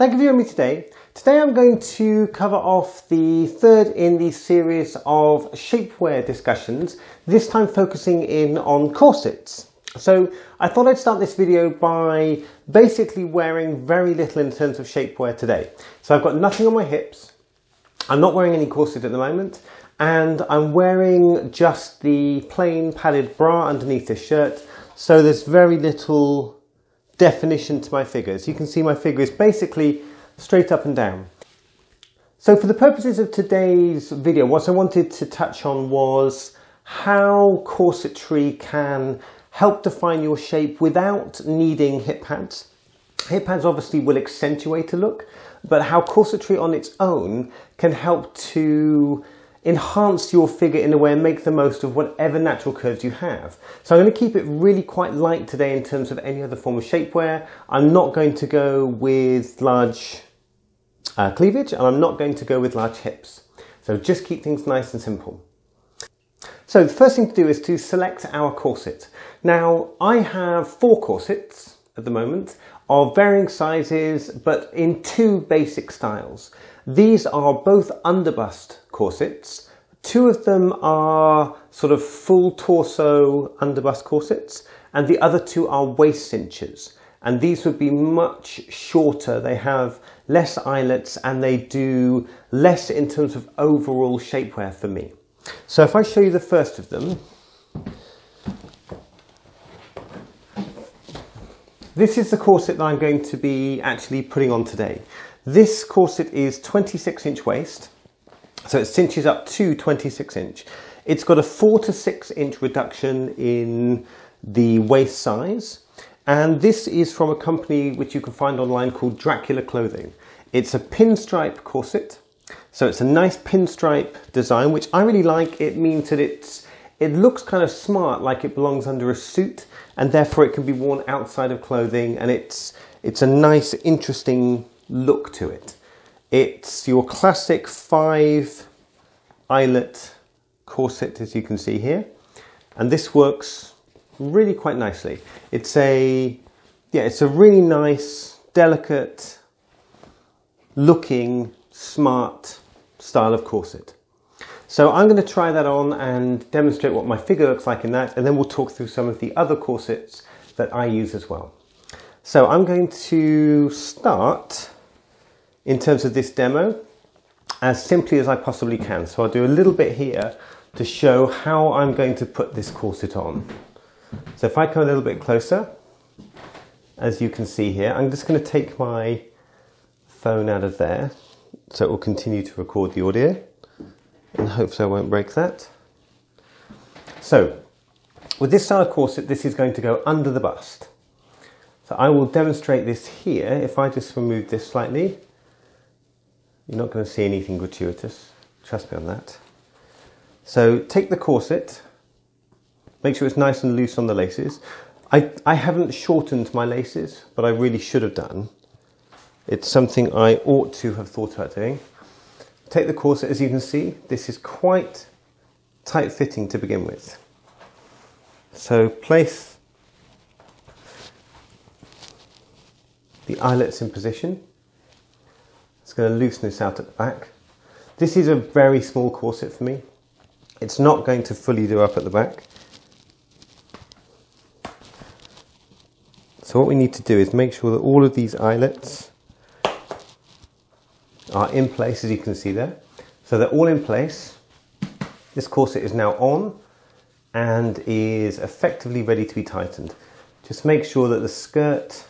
Thank you for joining me today. Today I'm going to cover off the third in the series of shapewear discussions, this time focusing in on corsets. So I thought I'd start this video by basically wearing very little in terms of shapewear today. So I've got nothing on my hips, I'm not wearing any corset at the moment, and I'm wearing just the plain padded bra underneath this shirt, so there's very little definition to my figure. As you can see, my figure is basically straight up and down. So for the purposes of today's video, what I wanted to touch on was how corsetry can help define your shape without needing hip pads. Hip pads obviously will accentuate a look, but how corsetry on its own can help to enhance your figure in a way and make the most of whatever natural curves you have. So I'm going to keep it really quite light today in terms of any other form of shapewear. I'm not going to go with large cleavage, and I'm not going to go with large hips. So just keep things nice and simple. So the first thing to do is to select our corset. Now I have 4 corsets at the moment of varying sizes, but in 2 basic styles. These are both underbust corsets. 2 of them are sort of full torso underbust corsets, and the other 2 are waist cinchers. And these would be much shorter. They have less eyelets and they do less in terms of overall shapewear for me. So if I show you the first of them, this is the corset that I'm going to be actually putting on today. This corset is 26-inch waist, so it cinches up to 26-inch. It's got a 4 to 6-inch reduction in the waist size, and this is from a company which you can find online called Dracula Clothing. It's a pinstripe corset, so it's a nice pinstripe design, which I really like. It means that it looks kind of smart, like it belongs under a suit, and therefore it can be worn outside of clothing, and it's a nice, interesting look to it. It's your classic 5 eyelet corset, as you can see here, and this works really quite nicely. It's a really nice, delicate looking, smart style of corset. So I'm going to try that on and demonstrate what my figure looks like in that, and then we'll talk through some of the other corsets that I use as well. So I'm going to start in terms of this demo as simply as I possibly can. So I'll do a little bit here to show how I'm going to put this corset on. So if I come a little bit closer, as you can see here, I'm just going to take my phone out of there so it will continue to record the audio, and hopefully I won't break that. So with this style of corset, this is going to go under the bust. So I will demonstrate this here. If I just remove this slightly, you're not going to see anything gratuitous, trust me on that. So take the corset, make sure it's nice and loose on the laces. I haven't shortened my laces, but I really should have done. It's something I ought to have thought about doing. Take the corset, as you can see, this is quite tight fitting to begin with. So place the eyelets in position. It's going to loosen this out at the back. This is a very small corset for me. It's not going to fully do up at the back. So what we need to do is make sure that all of these eyelets are in place, as you can see there. So they're all in place. This corset is now on and is effectively ready to be tightened. Just make sure that the skirt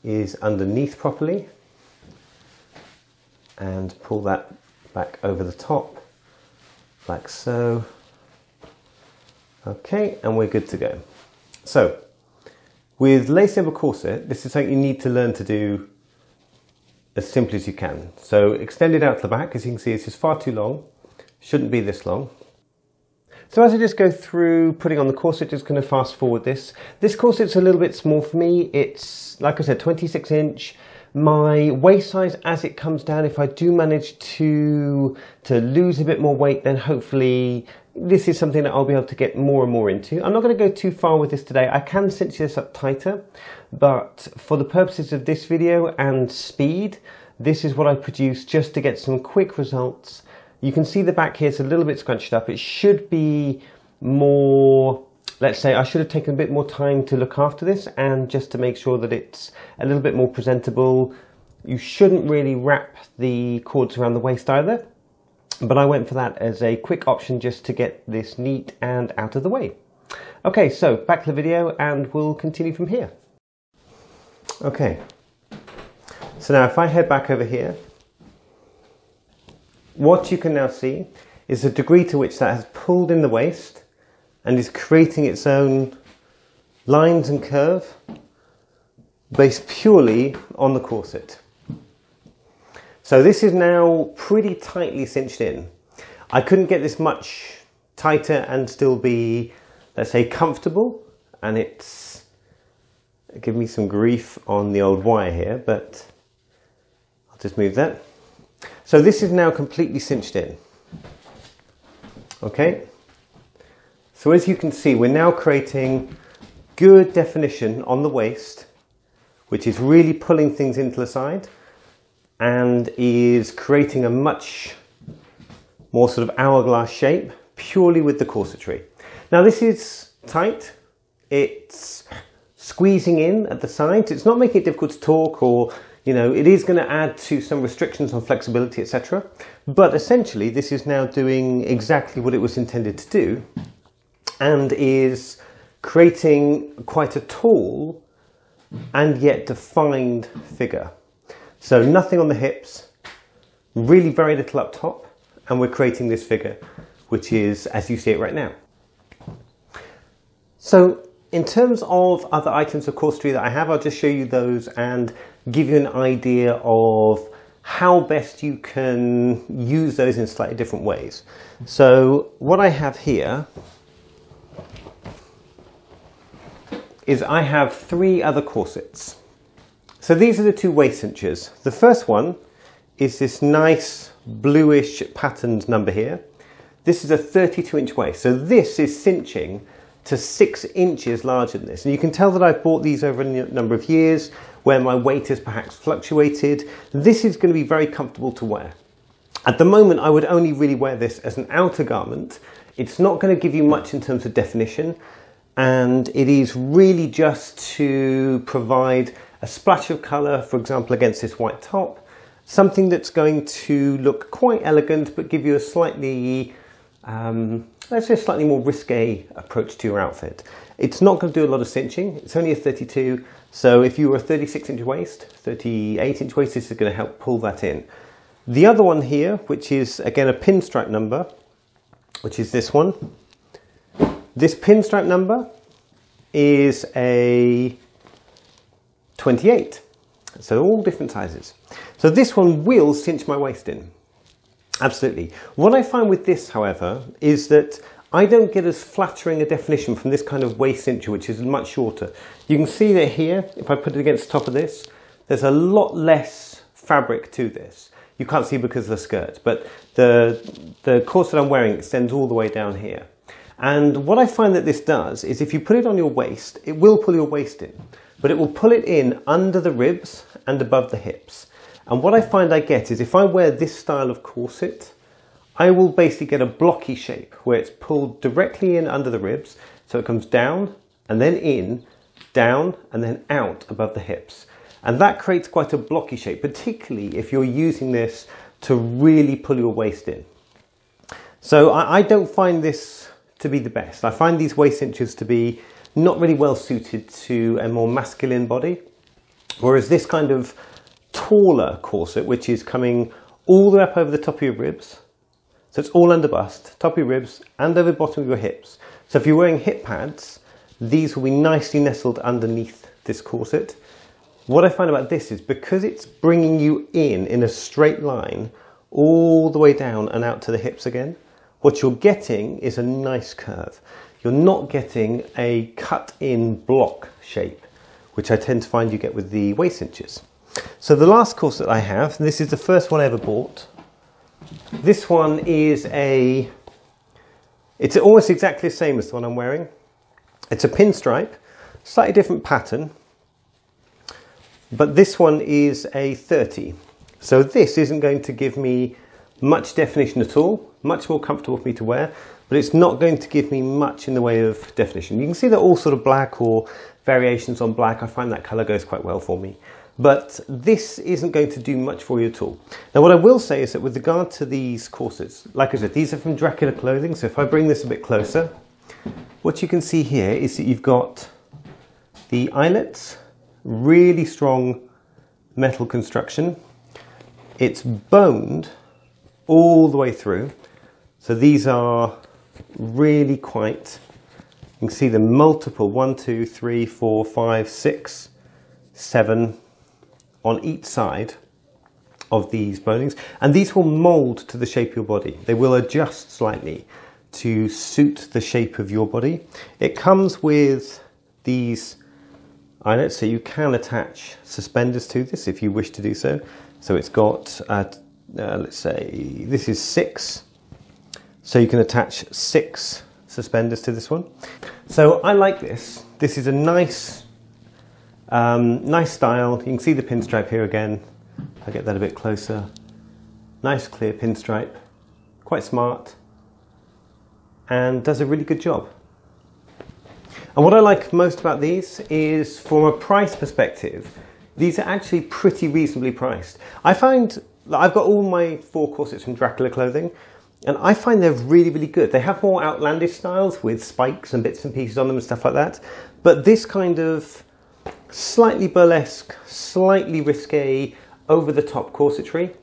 is underneath properly and pull that back over the top like so. Okay, and we're good to go. So with lace over corset, this is something you need to learn to do as simply as you can. So extend it out to the back. As you can see, this is far too long. Shouldn't be this long. So as I just go through putting on the corset, just going to fast forward this. This corset's a little bit small for me. It's, like I said, 26-inch. My waist size as it comes down, if I do manage to lose a bit more weight, then hopefully this is something that I'll be able to get more and more into. I'm not going to go too far with this today. I can cinch this up tighter, but for the purposes of this video and speed, this is what I produced just to get some quick results. You can see the back here is a little bit scrunched up. It should be more, let's say I should have taken a bit more time to look after this and just to make sure that it's a little bit more presentable. You shouldn't really wrap the cords around the waist either, but I went for that as a quick option just to get this neat and out of the way. Okay, so back to the video and we'll continue from here. Okay, so now if I head back over here, what you can now see is the degree to which that has pulled in the waist and is creating its own lines and curve based purely on the corset. So this is now pretty tightly cinched in. I couldn't get this much tighter and still be, let's say, comfortable, and it's giving me some grief on the old wire here, but I'll just move that. So this is now completely cinched in. Okay, so as you can see, we're now creating good definition on the waist, which is really pulling things into the side and is creating a much more sort of hourglass shape purely with the corsetry. Now this is tight, it's squeezing in at the sides, it's not making it difficult to talk, or you know, it is going to add to some restrictions on flexibility, etc. But essentially this is now doing exactly what it was intended to do and is creating quite a tall and yet defined figure. So nothing on the hips, really very little up top, and we're creating this figure, which is as you see it right now. So in terms of other items of corsetry that I have, I'll just show you those and give you an idea of how best you can use those in slightly different ways. So what I have here is I have 3 other corsets. So these are the 2 waist cinchers. The first one is this nice bluish patterned number here. This is a 32-inch waist. So this is cinching to 6 inches larger than this. And you can tell that I've bought these over a number of years where my weight has perhaps fluctuated. This is going to be very comfortable to wear. At the moment, I would only really wear this as an outer garment. It's not going to give you much in terms of definition, and it is really just to provide a splash of colour, for example, against this white top, something that's going to look quite elegant but give you a slightly let's say a slightly more risque approach to your outfit. It's not going to do a lot of cinching. It's only a 32, so if you were a 36-inch waist, 38-inch waist, this is going to help pull that in. The other one here, which is again a pinstripe number, which is this one. This pinstripe number is a 28, so all different sizes. So this one will cinch my waist in. Absolutely. What I find with this, however, is that I don't get as flattering a definition from this kind of waist cincher, which is much shorter. You can see that here, if I put it against the top of this, there's a lot less fabric to this. You can't see because of the skirt, but the corset I'm wearing extends all the way down here. And what I find that this does is if you put it on your waist, it will pull your waist in, but it will pull it in under the ribs and above the hips. And what I find I get is if I wear this style of corset, I will basically get a blocky shape where it's pulled directly in under the ribs. So it comes down and then in, down and then out above the hips. And that creates quite a blocky shape, particularly if you're using this to really pull your waist in. So I don't find this to be the best. I find these waist cinchers to be not really well suited to a more masculine body. Whereas this kind of taller corset, which is coming all the way up over the top of your ribs, so it's all under bust, top of your ribs and over the bottom of your hips. So if you're wearing hip pads, these will be nicely nestled underneath this corset. What I find about this is because it's bringing you in a straight line all the way down and out to the hips again, what you're getting is a nice curve. You're not getting a cut in block shape, which I tend to find you get with the waist cinchers. So the last corset I have, this is the first one I ever bought. This one is a It's almost exactly the same as the one I'm wearing. It's a pinstripe, slightly different pattern, but this one is a 30. So this isn't going to give me much definition at all, much more comfortable for me to wear, but it's not going to give me much in the way of definition. You can see they're all sort of black or variations on black. I find that colour goes quite well for me. But this isn't going to do much for you at all. Now what I will say is that with regard to these corsets, like I said, these are from Dracula Clothing, so if I bring this a bit closer, what you can see here is that you've got the eyelets, really strong metal construction. It's boned all the way through, so these are really quite, you can see the multiple 1, 2, 3, 4, 5, 6, 7 on each side of these bonings, and these will mold to the shape of your body. They will adjust slightly to suit the shape of your body. It comes with these eyelets, so you can attach suspenders to this if you wish to do so. So it's got, let's say, this is 6, so you can attach 6 suspenders to this one. So I like this. This is a nice nice style. You can see the pinstripe here again. I'll get that a bit closer. Nice clear pinstripe, quite smart, and does a really good job. And what I like most about these is, from a price perspective, these are actually pretty reasonably priced. I find that I've got all my 4 corsets from Dracula Clothing, and I find they're really, really good. They have more outlandish styles with spikes and bits and pieces on them and stuff like that. But this kind of slightly burlesque, slightly risque, over-the-top corsetry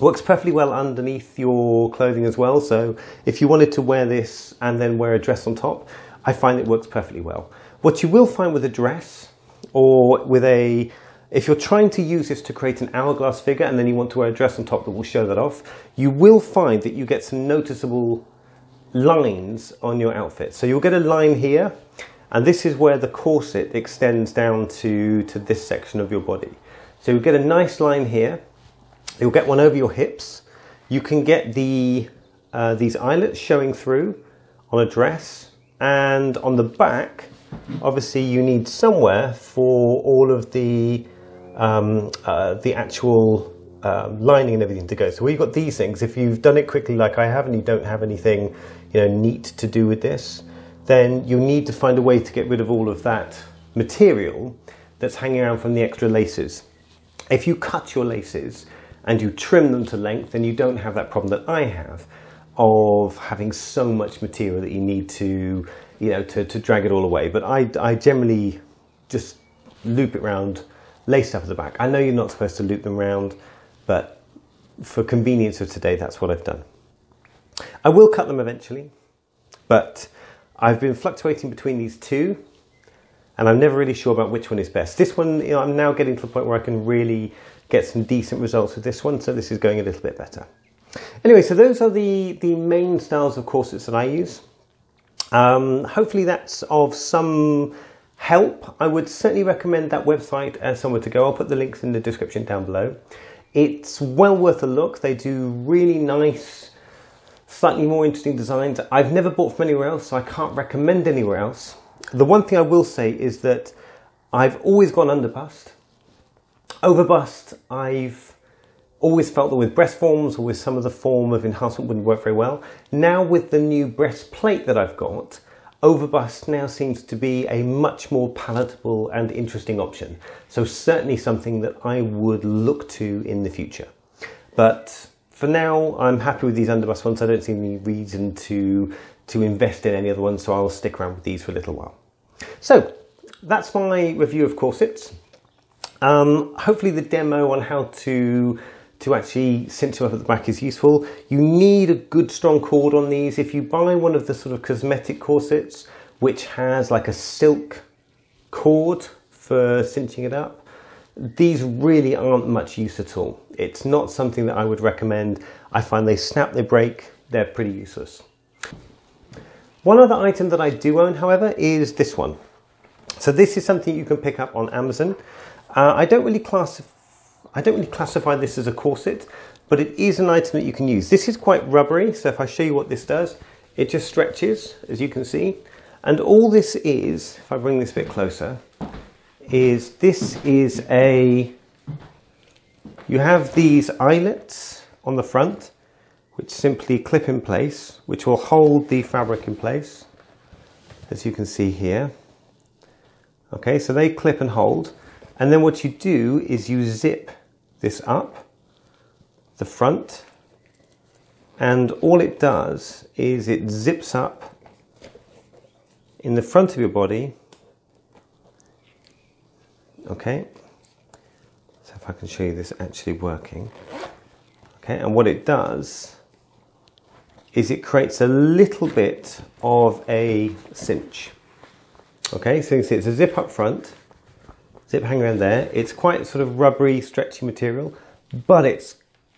works perfectly well underneath your clothing as well. So if you wanted to wear this and then wear a dress on top, I find it works perfectly well. What you will find with a dress, or with a, if you're trying to use this to create an hourglass figure and then you want to wear a dress on top that will show that off, you will find that you get some noticeable lines on your outfit. So you'll get a line here, and this is where the corset extends down to this section of your body. So you'll get a nice line here. You'll get one over your hips. You can get these eyelets showing through on a dress, and on the back, obviously you need somewhere for all of the actual lining and everything to go. So we've got these things. If you've done it quickly like I have and you don't have anything, you know, neat to do with this, then you need to find a way to get rid of all of that material that's hanging around from the extra laces. If you cut your laces and you trim them to length, then you don't have that problem that I have of having so much material that you need to, you know, to drag it all away. But I generally just loop it round, lace up at the back. I know you're not supposed to loop them round, but for convenience of today, that's what I've done. I will cut them eventually, but I've been fluctuating between these two, and I'm never really sure about which one is best. This one, you know, I'm now getting to the point where I can really get some decent results with this one, so this is going a little bit better. Anyway, so those are the main styles of corsets that I use. Hopefully that's of some help. I would certainly recommend that website as somewhere to go. I'll put the links in the description down below. It's well worth a look. They do really nice, slightly more interesting designs. I've never bought from anywhere else, so I can't recommend anywhere else. The one thing I will say is that I've always gone under bust. Over bust, I've always felt that with breast forms or with some of the form of enhancement wouldn't work very well. Now with the new breastplate that I've got, over bust now seems to be a much more palatable and interesting option. So certainly something that I would look to in the future. But for now, I'm happy with these underbust ones. I don't see any reason to invest in any other ones, so I'll stick around with these for a little while. So that's my review of corsets. Hopefully the demo on how to actually cinch them up at the back is useful. You need a good strong cord on these. If you buy one of the sort of cosmetic corsets, which has like a silk cord for cinching it up, these really aren't much use at all. It's not something that I would recommend. I find they snap, they break, they're pretty useless. One other item that I do own, however, is this one. So this is something you can pick up on Amazon. I don't really classify this as a corset, but it is an item that you can use. This is quite rubbery, so if I show you what this does, it just stretches, as you can see. And all this is, if I bring this a bit closer, is you have these eyelets on the front, which simply clip in place, which will hold the fabric in place, as you can see here. Okay, so they clip and hold. And then what you do is you zip this up the front, and all it does is it zips up in the front of your body. Okay, so if I can show you this actually working. Okay, and what it does is it creates a little bit of a cinch. Okay, so you can see it's a zip up front, zip hanging around there. It's quite sort of rubbery, stretchy material, but it's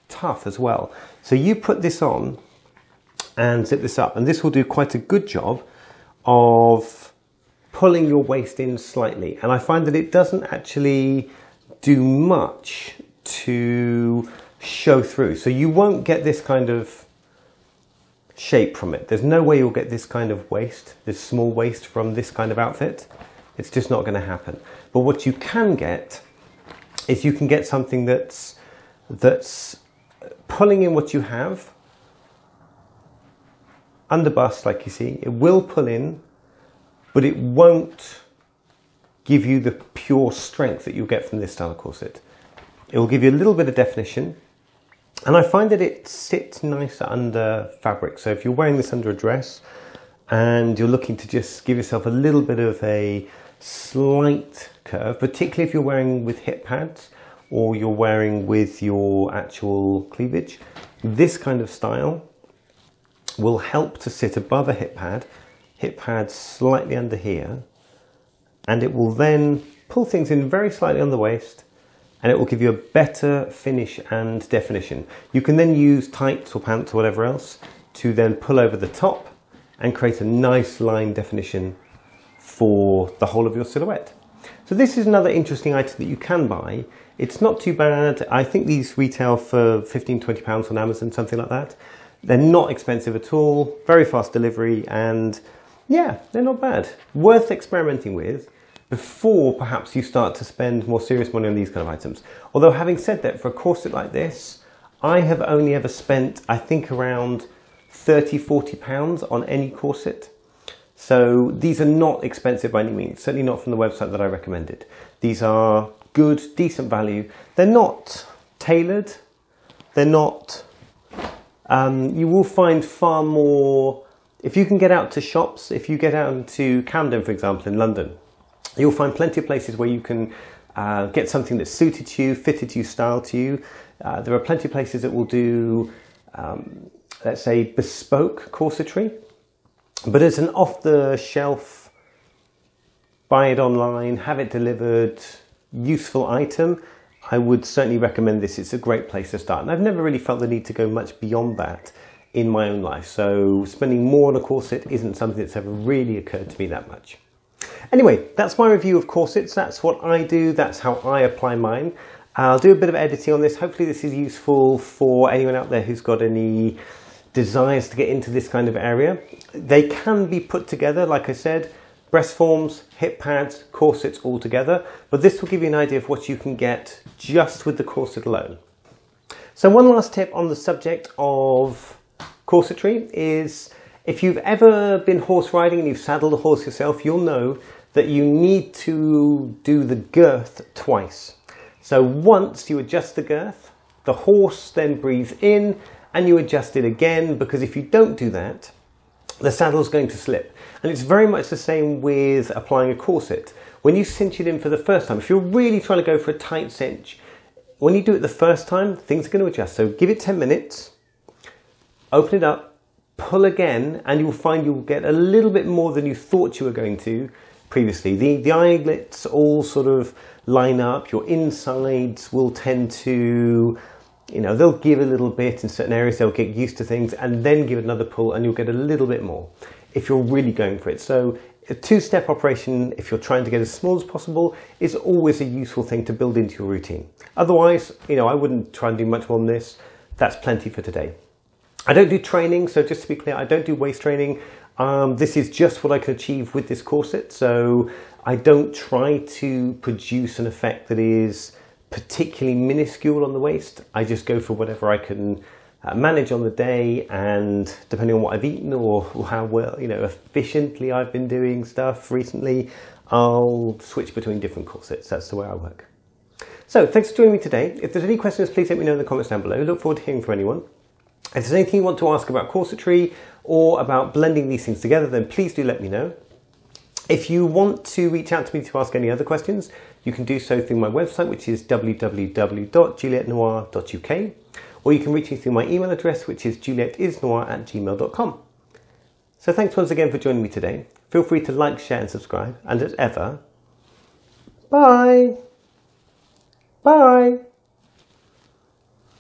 tough as well. So you put this on and zip this up, and this will do quite a good job of pulling your waist in slightly. And I find that it doesn't actually do much to show through. So you won't get this kind of shape from it. There's no way you'll get this kind of waist, this small waist from this kind of outfit. It's just not going to happen. But what you can get is you can get something that's pulling in what you have under bust, like you see. It will pull in, but it won't give you the pure strength that you'll get from this style of corset. It will give you a little bit of definition, and I find that it sits nicer under fabric. So if you're wearing this under a dress and you're looking to just give yourself a little bit of a slight curve, particularly if you're wearing with hip pads or you're wearing with your actual cleavage, this kind of style will help to sit above a hip pad slightly under here, and it will then pull things in very slightly on the waist, and it will give you a better finish and definition. You can then use tights or pants or whatever else to then pull over the top and create a nice line definition for the whole of your silhouette. So this is another interesting item that you can buy. It's not too bad. I think these retail for £15–20 on Amazon, something like that. They're not expensive at all, very fast delivery, and yeah, they're not bad. Worth experimenting with before perhaps you start to spend more serious money on these kind of items. Although having said that, for a corset like this, I have only ever spent, I think, around £30–40 on any corset. So these are not expensive by any means, certainly not from the website that I recommended. These are good, decent value. They're not tailored, they're not... you will find far more, if you can get out to shops, if you get out to Camden, for example, in London, you'll find plenty of places where you can get something that's suited to you, fitted to you, styled to you. There are plenty of places that will do, let's say, bespoke corsetry. But as an off-the-shelf, buy it online, have it delivered, useful item, I would certainly recommend this. It's a great place to start. And I've never really felt the need to go much beyond that in my own life. So spending more on a corset isn't something that's ever really occurred to me that much. Anyway, that's my review of corsets. That's what I do. That's how I apply mine. I'll do a bit of editing on this. Hopefully this is useful for anyone out there who's got any desires to get into this kind of area. They can be put together, like I said, breast forms, hip pads, corsets all together, but this will give you an idea of what you can get just with the corset alone. So one last tip on the subject of corsetry is, if you've ever been horse riding and you've saddled a horse yourself, you'll know that you need to do the girth twice. So once you adjust the girth, the horse then breathes in and you adjust it again, because if you don't do that, the saddle's going to slip. And it's very much the same with applying a corset. When you cinch it in for the first time, if you're really trying to go for a tight cinch, when you do it the first time, things are going to adjust. So give it 10 minutes, open it up, pull again, and you'll find you'll get a little bit more than you thought you were going to previously. The eyelets all sort of line up, your insides will tend to, they'll give a little bit in certain areas, they'll get used to things, and then give another pull and you'll get a little bit more if you're really going for it. So a two-step operation, if you're trying to get as small as possible, is always a useful thing to build into your routine. Otherwise, I wouldn't try and do much more than this. That's plenty for today. I don't do training, so just to be clear, I don't do waist training. This is just what I can achieve with this corset, so I don't try to produce an effect that is particularly minuscule on the waist. I just go for whatever I can manage on the day, and depending on what I've eaten or how well, efficiently I've been doing stuff recently, I'll switch between different corsets. That's the way I work. So thanks for joining me today. If there's any questions, please let me know in the comments down below. Look forward to hearing from anyone. If there's anything you want to ask about corsetry or about blending these things together, then please do let me know. If you want to reach out to me to ask any other questions, you can do so through my website, which is www.julietnoir.uk, or you can reach me through my email address, which is juliettesnoir@gmail.com. So thanks once again for joining me today. Feel free to like, share and subscribe. And as ever, bye! Bye!